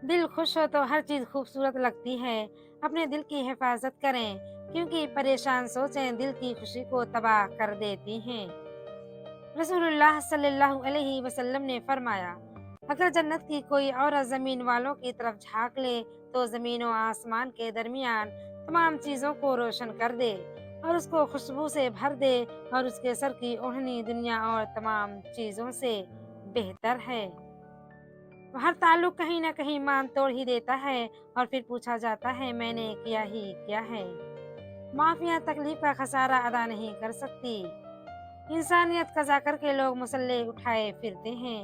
दिल खुश हो तो हर चीज़ खूबसूरत लगती है। अपने दिल की हिफाज़त करें, क्योंकि परेशान सोचें दिल की खुशी को तबाह कर देती हैं। रसूलुल्लाह सल्लल्लाहु अलैहि वसल्लम ने फरमाया, अगर जन्नत की कोई औरत ज़मीन वालों की तरफ झाँक ले, तो ज़मीन और आसमान के दरमियान तमाम चीज़ों को रोशन कर दे और उसको खुशबू से भर दे, और उसके सर की ओढ़नी दुनिया और तमाम चीज़ों से बेहतर है। हर ताल्लुक कहीं न कहीं मान तोड़ ही देता है, और फिर पूछा जाता है मैंने किया ही क्या है। माफ़ियाँ तकलीफ़ का खसारा अदा नहीं कर सकती। इंसानियत कज़ा करके लोग मुसल्ले उठाए फिरते हैं।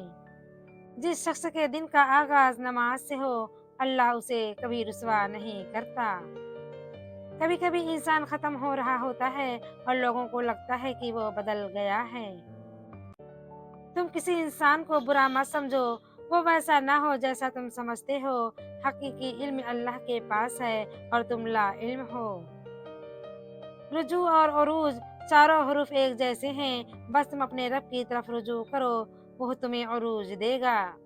जिस शख्स के दिन का आगाज़ नमाज से हो, अल्लाह उसे कभी रुसवा नहीं करता। कभी-कभी इंसान ख़त्म हो रहा होता है और लोगों को लगता है कि वो बदल गया है। तुम किसी इंसान को बुरा मत समझो, वो वैसा ना हो जैसा तुम समझते हो। हकीकी इल्म अल्लाह के पास है और तुम ला इल्म हो। रुजू और उरूज चारों हरूफ एक जैसे हैं, बस तुम अपने रब की तरफ रुजू करो, वो तुम्हें उरूज देगा।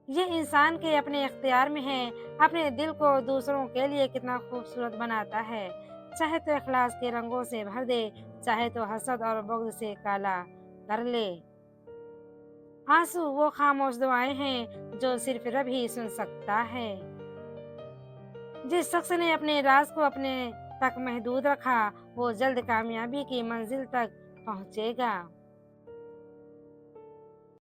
ये इंसान के अपने इख्तियार में है, अपने दिल को दूसरों के लिए कितना खूबसूरत बनाता है। चाहे तो इखलास के रंगों से भर दे, चाहे तो हसद और बुग़्ज़ से काला कर ले। आंसू वो खामोश दुआएं हैं जो सिर्फ रब ही सुन सकता है। जिस शख्स ने अपने राज को अपने तक महदूद रखा, वो जल्द कामयाबी की मंजिल तक पहुंचेगा।